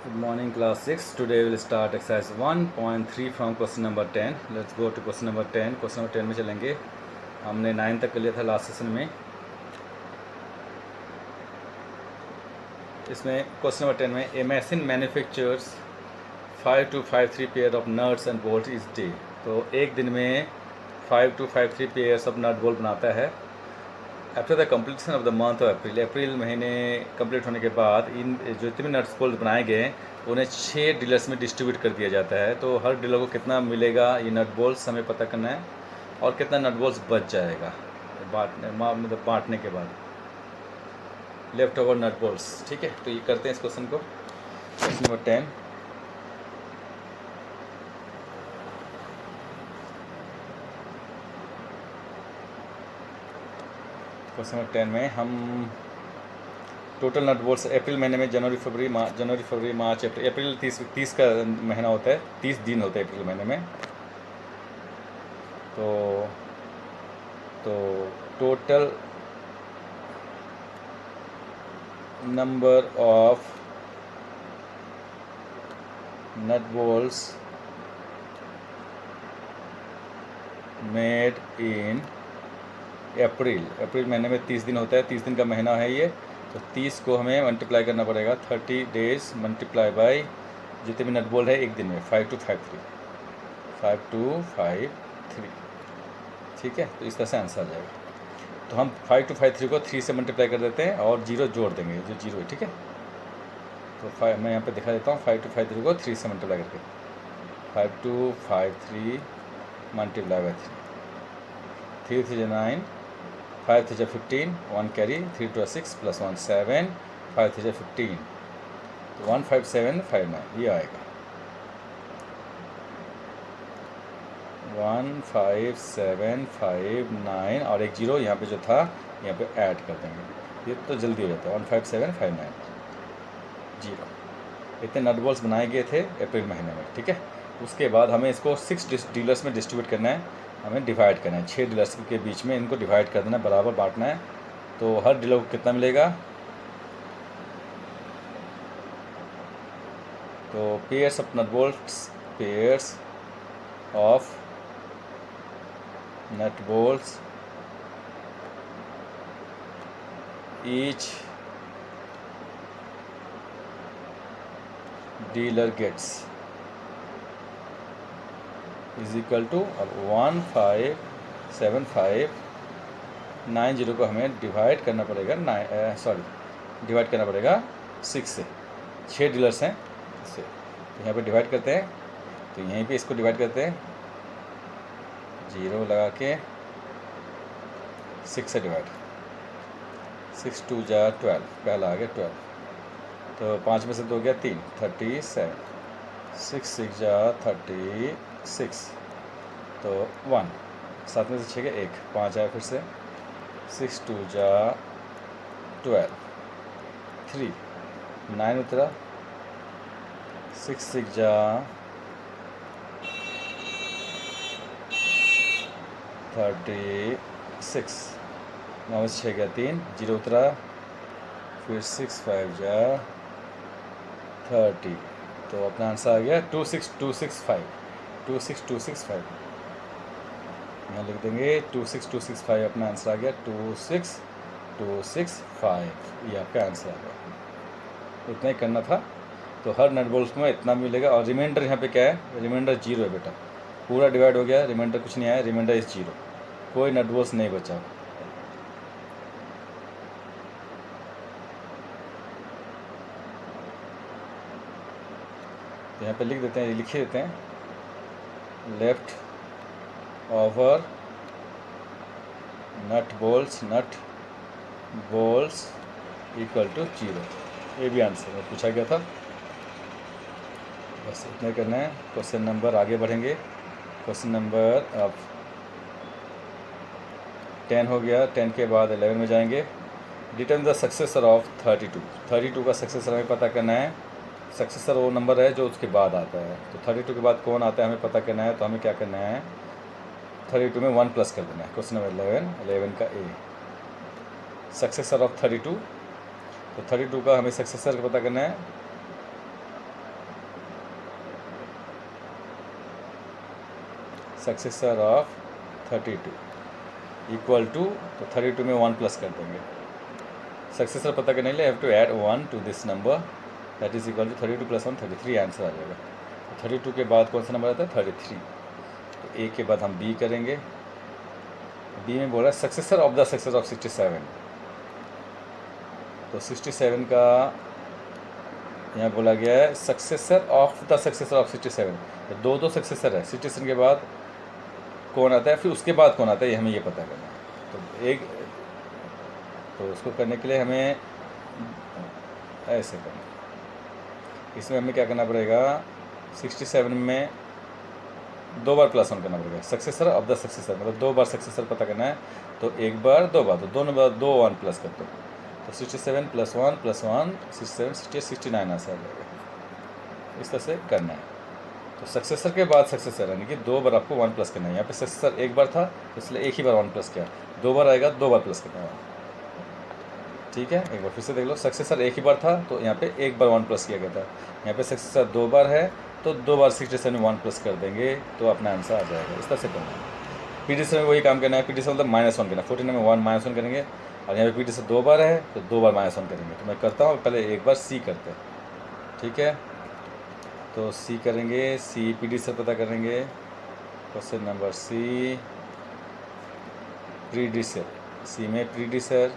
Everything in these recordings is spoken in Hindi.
Good morning, class 6. Today we will start exercise 1.3 from question number 10. Let's go to question number 10. Question number 10 में चलेंगे. हमने 9 तक कर लिया था लास्ट सेशन में. इसमें क्वेश्चन नंबर 10 में a machine manufactures 5 to 5 3 pair of nuts and bolt is day. तो एक दिन में 5 to 5 3 pairs of nut bolt बनाता है. After the completion of the month of April महीने कंप्लीट होने के बाद इन जो जितने भी नट्स बोल्ट बनाए गए उन्हें 6 डीलर्स में डिस्ट्रीब्यूट कर दिया जाता है. तो हर डीलर को कितना मिलेगा ये नट बोल्ट्स हमें पता करना है और कितना नट बोल्ट्स बच जाएगा मतलब बांटने के बाद लेफ्ट ओवर नट बोल्ट्स. ठीक है, तो ये करते हैं इस क्वेश्चन को. Question number 10. क्वेश्चन नंबर 10 में हम टोटल नट बोल्ट्स अप्रैल महीने में जनवरी फरवरी मार्च अप्रैल 30 का महीना होता है. 30 दिन होते हैं अप्रैल महीने में. तो total number of nut bolts made in April महीने में 30 दिन होता है. 30 दिन का महीना है ये. तो 30 को हमें मल्टीप्लाई करना पड़ेगा. 30 डेज मल्टीप्लाई बाय जितने भी नट बोल्ट है एक दिन में 5 to 5 3. ठीक है, तो इस तरह से आंसर आ जाएगा. तो हम 5 to 5 3 को 3 से मल्टीप्लाई कर देते हैं और 0 जोड़ देंगे जो 0 है. ठीक है, तो मैं यहाँ पे दिखा देता हूँ 5 to 5 3 को 3 से मल्टीप्लाई करके 5 to 5 3 multiply by 3 3 9 5 3 15 1 carry 3 2 6 plus 1 7 5 3 15 तो 15759 ये आएगा. 15759 और एक जीरो यहाँ पे जो था यहाँ पे ऐड कर देंगे. ये तो जल्दी हो जाता है. 15759 जीरो. इतने नट बोल्ट्स बनाए गए थे अप्रैल महीने में. ठीक है, उसके बाद हमें इसको 6 डीलर्स में डिस्ट्रीब्यूट करना है. हमें डिवाइड करना है 6 डीलर्स के बीच में इनको डिवाइड कर देना है, बराबर बांटना है. तो हर डीलर को कितना मिलेगा. तो pairs of nut bolts each dealer gets is equal to अब 15759 को हमें डिवाइड करना पड़ेगा डिवाइड करना पड़ेगा 6 से. 6 डीलर्स हैं इससे, तो यहाँ पे डिवाइड करते हैं. तो यहीं पे इसको डिवाइड करते हैं 0 लगा के 6 से डिवाइड. 6 2 जा 12 पहला आ गया 12. तो 5 में से 2 गया 3 37 6 6 जा 36 तो 1 7 में से 6 गया 1 5 आया फिर से 6 2 जा 12 3 9 उतरा 6 6 जा 36 9 में से 6 गया 3 0 उतरा फिर 6 5 जा 30. तो अपना आंसर आ गया 26265. यहाँ लिख देंगे 26265. अपना आंसर आ गया 26265. ये आपका आंसर आ गया. इतना ही करना था. तो हर नट बोल्ट में इतना मिलेगा. और रिमाइंडर यहाँ पे क्या है, रिमाइंडर 0 है बेटा. पूरा डिवाइड हो गया, रिमाइंडर कुछ नहीं आया, रिमाइंडर इज 0. कोई नट बोल्ट नहीं बचा. तो यहाँ पे लिख देते हैं, लिखे देते हैं left over nut bolts equal to 0. ये भी आंसर में पूछा गया था. बस इतना करना है. क्वेश्चन नंबर आगे बढ़ेंगे. क्वेश्चन नंबर अब 10 हो गया. 10 के बाद 11 में जाएंगे. डिटर्मिन द सक्सेसर ऑफ 32 का सक्सेसर हमें पता करना है. सक्सेसर वो नंबर है जो उसके बाद आता है. तो 32 के बाद कौन आता है हमें पता करना है. तो हमें क्या करना है, 32 में 1 प्लस कर देना है. क्वेश्चन नंबर 11 का ए सक्सेसर ऑफ 32. तो 32 का हमें सक्सेसर का पता करना है. सक्सेसर ऑफ 32 इक्वल टू, तो 32 में 1 प्लस कर देंगे। सक्सेसर पता करने के लिए have to add 1 to this number, that is equal to 32 plus 1 33 answer आ जाएगा। तो 32 के बाद कौन सा नंबर आता है 33। तो ए के बाद हम बी करेंगे। बी में बोल रहा है successor of the successor of 67। तो 67 का यहाँ बोला गया है successor of the successor of 67। तो दो सक्सेसर है, 67 के बाद कौन आता है, फिर उसके बाद कौन आता है, ये हमें ये पता करना है। तो एक, तो उसको करने के लिए हमें ऐसे करना है। इसमें हमें क्या करना पड़ेगा, 67 में 2 बार प्लस 1 करना पड़ेगा। सक्सेसर ऑफ द सक्सेसर मतलब 2 बार सक्सेसर पता करना है। तो एक बार 2 बार, तो दोनों बार 2 1 प्लस कर दो। तो 67 प्लस 1 67 68 69 आंसर आ जाएगा। इस तरह से करना है। तो सक्सेसर के बाद सक्सेसर यानी कि 2 बार आपको 1 प्लस करना है। यहाँ पे सक्सेसर एक बार था इसलिए एक ही बार 1 प्लस किया, 2 बार आएगा 2 बार प्लस करना है। ठीक है, एक बार फिर से देख लो, सक्सेसर एक ही बार था तो यहाँ पे एक बार 1 प्लस किया गया था। यहाँ पे सक्सेसर 2 बार है तो 2 बार 67 में 1 प्लस कर देंगे तो अपना आंसर आ जाएगा। इस तरह से करना है। पीडीसी में वही काम करना है, पीडीसी मतलब -1 करना है। 49 में 1 -1 करेंगे और यहाँ पे पीडीसी 2 बार है तो 2 बार -1 करेंगे। तो मैं करता हूँ, पहले एक बार सी करते हैं। ठीक है, तो सी करेंगे, सी पीडीसी पता करेंगे। क्वेश्चन नंबर सी, प्रीडिसर, सी में प्रीडिसर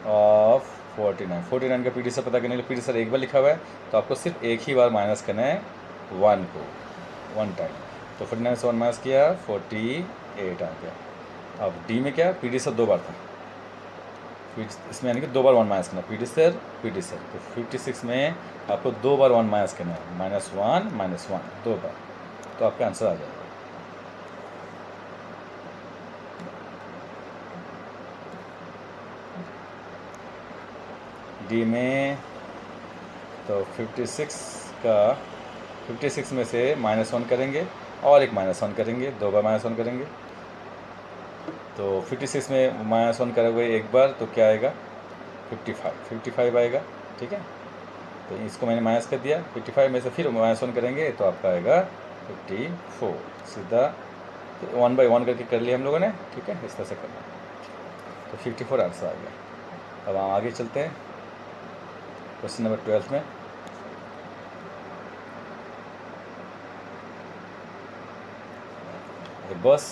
ऑफ 49 का पीडीसर पता करने के लिए पीडीसर एक बार लिखा हुआ है तो आपको सिर्फ एक ही बार माइनस करना है 1 को, 1 टाइम। तो 49 से 1 माइनस किया 48 आ गया। अब डी में क्या, पीडीसर 2 बार था, इसमें यानी कि 2 बार 1 माइनस करना, पीडीसर तो 56 में आपको 2 बार 1 माइनस करना है, -1 2 बार, तो आपका आंसर आ जाएगा। डी में तो 56 में से -1 करेंगे और एक -1 करेंगे, 2 बार -1 करेंगे। तो 56 में -1 करोगे एक बार तो क्या आएगा 55 आएगा। ठीक है, तो इसको मैंने माइनस कर दिया। 55 में से फिर -1 करेंगे तो आपका आएगा 54। सीधा 1 बाई 1 करके कर लिया हम लोगों ने। ठीक है, इस तरह से करना, तो 54 आंसर आ गया। अब हम आगे चलते हैं क्वेश्चन नंबर 12 में। The bus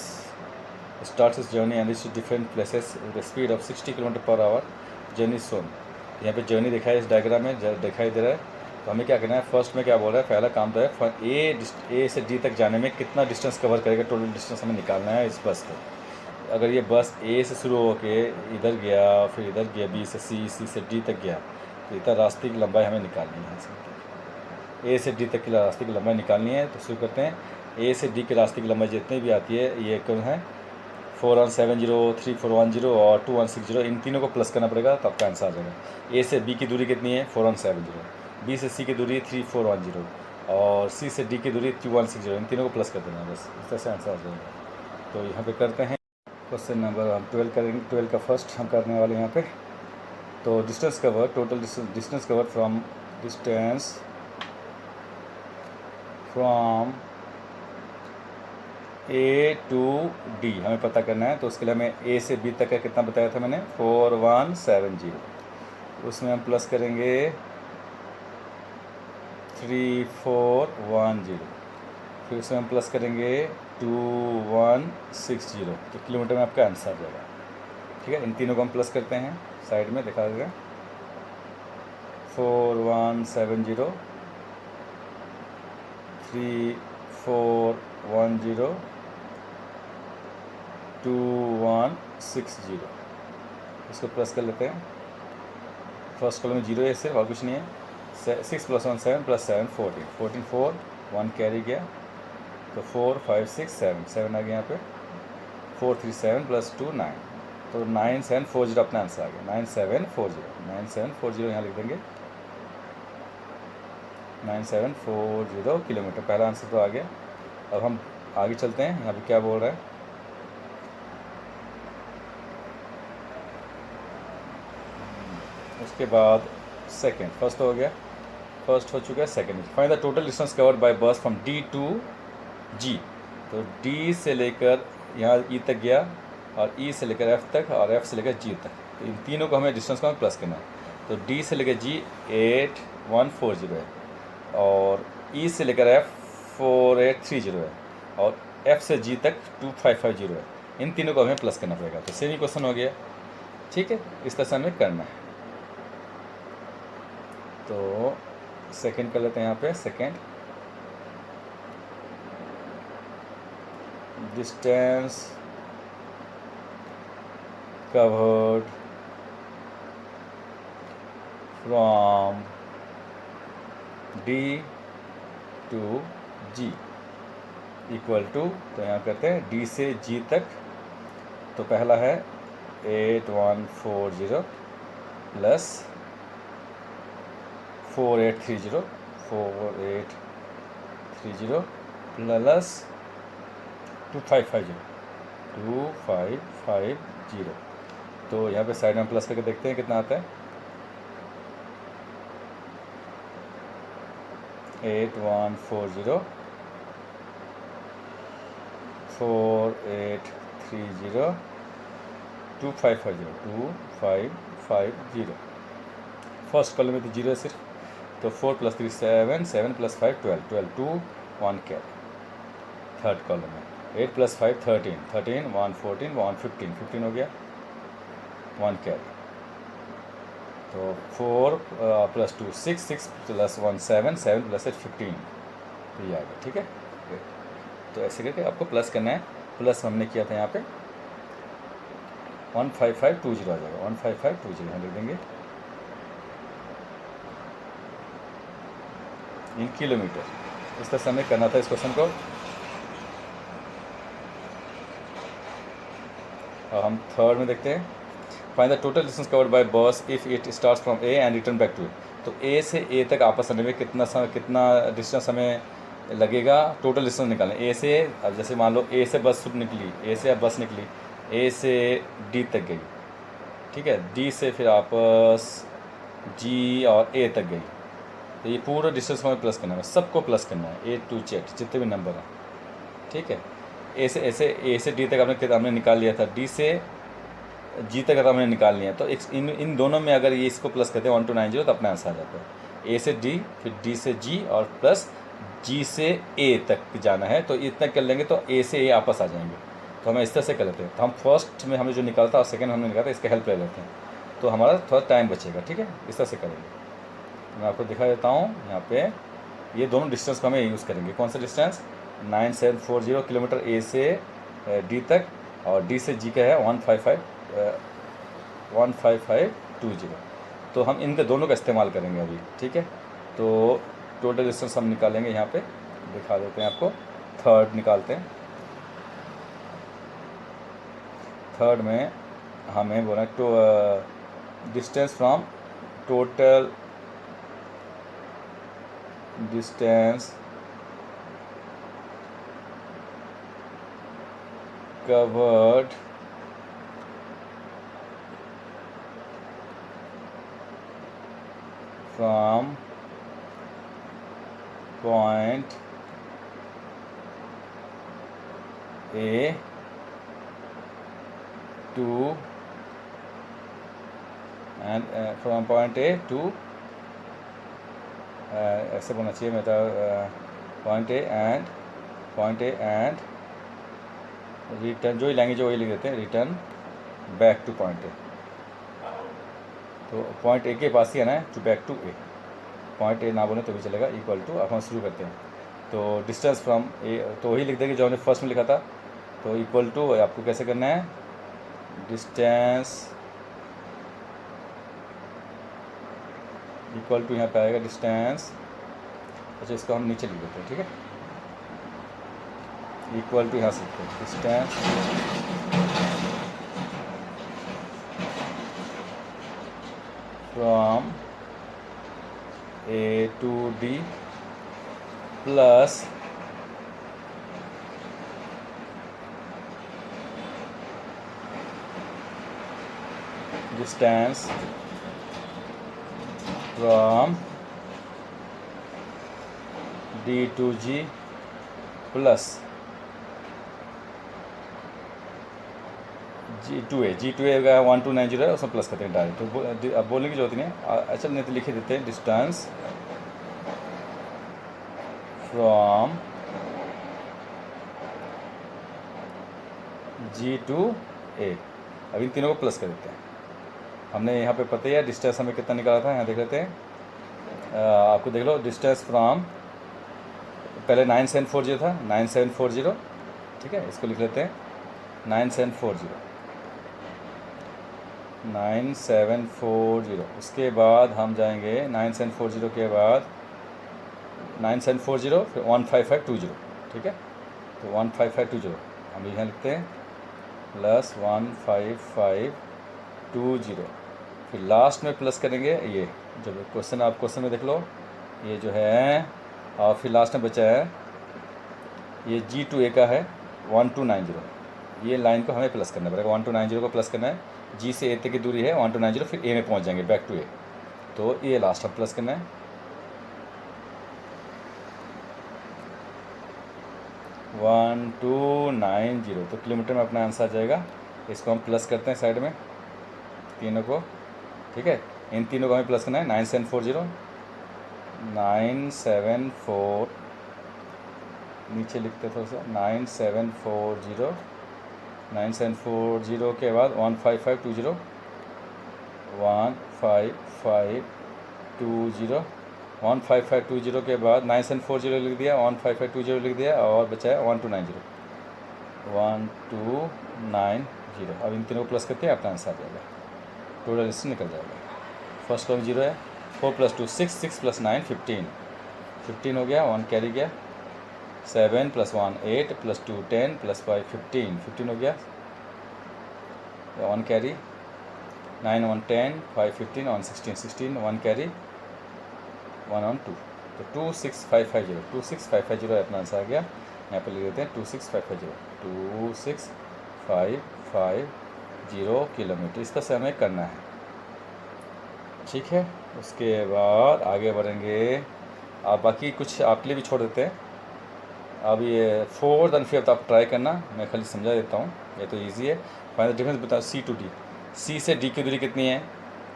starts its journey and reaches different places with a speed of 60 km/h. Journey is shown. यहाँ पे जर्नी दिखाई इस डायग्राम में दिखाई दे रहा है। तो हमें क्या करना है, फर्स्ट में क्या बोल रहा है, पहला काम तो है ए से डी तक जाने में कितना डिस्टेंस कवर करेगा, टोटल डिस्टेंस हमें निकालना है इस बस को। अगर ये बस ए से शुरू होके इधर गया, फिर इधर गया, बी से सी से डी तक गया, तो इतना रास्ते की लंबाई हमें निकालनी है। ए से डी तक की रास्ते की लंबाई निकालनी है। तो शुरू करते हैं। ए से डी के रास्ते की लंबाई जितनी भी आती है ये कौन है, 4170, 3410 और 2160, इन तीनों को प्लस करना पड़ेगा तो आपका आंसर आ जाएगा। ए से बी की दूरी कितनी है 4170, बी से सी की दूरी 3410 और सी से डी की दूरी 2160, इन तीनों को प्लस कर देना, बस इस तरह से आंसर आ जाएगा। तो यहाँ पे करते हैं क्वेश्चन नंबर हम 12 करेंगे। 12 का फर्स्ट हम करने वाले यहाँ पे। तो distance cover, total distance cover from a to d हमें पता करना है। तो उसके लिए हमें ए से बी तक का कितना बताया था मैंने 4170, उसमें हम प्लस करेंगे 3410, फिर उसमें हम प्लस करेंगे 2160, तो किलोमीटर में आपका आंसर आ जाएगा। ठीक है, इन तीनों को हम प्लस करते हैं, साइड में दिखा देगा 4170 3410 2160, इसको प्लस कर लेते हैं। फर्स्ट कॉलम में 0 है सिर्फ, और कुछ नहीं है। 6 + 1 7 + 7 14, 14 4 1 कैरी गया तो 4 5 6 7 आ गया यहाँ पे। 4 3 7 + 2 9, तो 9740 अपना आंसर आ गया। 9740 यहाँ लिख देंगे। 9740 किलोमीटर, पहला आंसर तो आ गया। अब हम आगे चलते हैं, यहाँ पे क्या बोल रहा है। उसके बाद सेकंड, फर्स्ट हो गया, फर्स्ट हो चुका है, second. Find the total distance covered by बस फ्रॉम डी टू जी। तो डी से लेकर यहाँ ई तक गया, और ई से लेकर एफ तक, और एफ से लेकर जी तक। तो इन तीनों को हमें डिस्टेंस को हमें प्लस करना है। तो डी से लेकर जी 8140 है, और ई से लेकर एफ 4830 है, और एफ से जी तक 2550 है। इन तीनों को हमें प्लस करना पड़ेगा। तो सेम क्वेश्चन हो गया, ठीक है। इस तरह से हमें करना है। तो सेकंड कर लेते हैं यहाँ पे। Second, distance covered from d to g equal to, तो यहाँ करते हैं डी से जी तक। तो पहला है 8140 प्लस 4830 प्लस 2550। तो यहाँ पे साइड में प्लस करके देखते हैं कितना आता है। 8140 4830 2550। फर्स्ट कॉलम में तो जीरो है सिर्फ। तो 4 + 3 7, 7 + 5 12, 2 1 कैरी। थर्ड कॉलम में 8 + 5 13, 13 1 14 1 15, 15 हो गया, 1 कैरी। तो 4 + 2 6, 6 + 1 7, 7 + 8 15। तो ये आ गया, ठीक है। तो ऐसे करके आपको प्लस करना है। प्लस हमने किया था यहाँ पे 15520 आ जाएगा, 15520 यहाँ लिख देंगे इन किलोमीटर। इस तरह से हमें करना था इस क्वेश्चन को। और हम थर्ड में देखते हैं, find the total distance covered by bus if it starts from A and return back to A. तो ए से ए तक आपस आने में कितना डिस्टेंस हमें लगेगा, टोटल डिस्टेंस निकालें। ए से, अब जैसे मान लो ए से बस निकली, ए से अब बस निकली, ए से डी तक गई, ठीक है। डी से फिर आपस जी और ए तक गई। तो ये पूरा डिस्टेंस को हमें प्लस करना है, सबको प्लस करना है, A to Z जितने भी नंबर हैं, ठीक है। ए से डी तक हमने निकाल लिया था, डी से जी तक हमने निकाल लिया। तो इन दोनों में अगर ये इसको प्लस करते हैं 1290 तो अपना आंसर आ जाता है। ए से डी, फिर डी से जी, और प्लस जी से ए तक जाना है। तो इतना कर लेंगे तो ए से ए आपस आ जाएंगे। तो हमें इस तरह से कर लेते हैं। तो हम फर्स्ट में हमने जो निकाला था और सेकेंड हमने निकाला था, इसका हेल्प ले लेते हैं, तो हमारा थोड़ा टाइम बचेगा, ठीक है। इस तरह से करेंगे। मैं आपको दिखा देता हूँ यहाँ पे। ये दोनों डिस्टेंस को हमें यूज़ करेंगे। कौन सा डिस्टेंस, 9740 किलोमीटर ए से डी तक, और डी से जी का है 15520। तो हम इनके दोनों का इस्तेमाल करेंगे अभी, ठीक है। तो टोटल डिस्टेंस हम निकालेंगे, यहाँ पे दिखा देते हैं आपको। थर्ड निकालते हैं। थर्ड में हमें बोला तो distance from total distance covered from point a to and from point a to, ऐसे बोलना चाहिए मेरा, पॉइंट ए एंड रिटर्न, जो ही लैंग्वेज है वही लिख देते हैं, return back to point a. तो पॉइंट ए के पास ही आना है, to back to a. Point a ना बोले तो भी चलेगा। इक्वल टू, अब हम शुरू करते हैं। तो डिस्टेंस फ्रॉम ए तो वही लिख देंगे जो हमने फर्स्ट में लिखा था। तो इक्वल टू आपको कैसे करना है, डिस्टेंस इक्वल टू यहाँ पे आएगा डिस्टेंस। अच्छा, इसको हम नीचे लिख देते हैं, ठीक है। इक्वल टू यहाँ से लिखते हैं distance from a to d plus distance from D2G plus G2A का 1290 है, उसमें प्लस करते हैं डायरेक्ट। तो अब बोलने की जरूरत नहीं है, अच्छा नहीं तो लिखे देते हैं डिस्टेंस फ्रॉम G2A। अब इन तीनों को प्लस कर देते हैं। हमने यहाँ पे पता ही है डिस्टेंस हमें कितना निकाला था, यहाँ देख लेते हैं। आपको देख लो डिस्टेंस फ्रॉम, पहले 9740 था, 9740, ठीक है, इसको लिख लेते हैं 9740। उसके बाद हम जाएंगे 9740 के बाद 9740 फिर 15520, ठीक है। तो 15520 हम यहाँ लिखते हैं प्लस 15520, फिर लास्ट में प्लस करेंगे ये जब क्वेश्चन, आप क्वेश्चन में देख लो ये जो है, और फिर लास्ट में बचा है ये G2A का है 1290, ये लाइन को हमें प्लस करना पड़ेगा। 1290 को प्लस करना है, G से A तक की दूरी है 1290, फिर A में पहुंच जाएंगे बैक टू A, तो ये लास्ट में प्लस करना है। 1290, तो किलोमीटर में अपना आंसर आ जाएगा। इसको हम प्लस करते हैं साइड में तीनों को, ठीक है। इन तीनों को हमें प्लस करना है 9740, 974, नीचे लिखते थोड़ा सा 9740 के बाद 15520, 15520 के बाद 9740 लिख दिया, 15520 लिख दिया, और बचा है 1290। अब इन तीनों को प्लस करके अपना आंसर आ जाएगा, टोटल इससे निकल जाएगा। फर्स्ट कॉलम 0 है, 4 + 2 6, 6 + 9 15 हो गया, 1 कैरी गया। 7 + 1 8 + 2 10 + 5 15 हो गया, 1 कैरी। 9 1 10 5 15 1 16 1 कैरी, 1 on 2, तो 26550 अपना आंसर आ गया। यहाँ पर लिख देते हैं 26550 किलोमीटर, इस तरह से हमें करना है, ठीक है। उसके बाद आगे बढ़ेंगे, आप बाकी कुछ आपके लिए भी छोड़ देते हैं। अब ये 4th और 5th आप ट्राई करना, मैं खाली समझा देता हूँ, ये तो इजी है। फाइनल डिफरेंस बताओ C to D, C से D की दूरी कितनी है,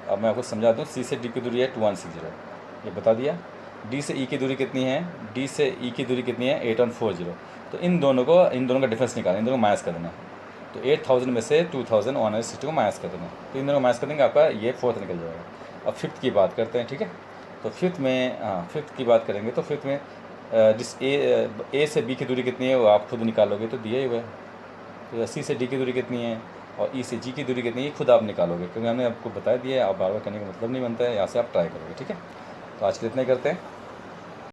अब मैं आपको समझा दूँ। C से D की दूरी है 2160, ये बता दिया। D से E की दूरी कितनी है, D से E की दूरी कितनी है 8140, तो इन दोनों का डिफरेंस निकालना, इन दोनों को माइनस कर देना। तो 8000 में से 2160 को माइनस कर देना, तो इन दोनों को माइनस कर देंगे, आपका ये 4th निकल जाएगा। अब 5th की बात करते हैं, ठीक है। तो 5th में, 5th की बात करेंगे तो 5th में A से B की दूरी कितनी है वो आप खुद निकालोगे, तो दिया ही हुआ है। तो C से D की दूरी कितनी है और E से G की दूरी कितनी है, खुद आप निकालोगे, क्योंकि हमने आपको बता दिया है। आप बार बार करने का मतलब नहीं बनता है, यहाँ से आप ट्राई करोगे, ठीक है। तो आज के लिए इतना ही करते हैं।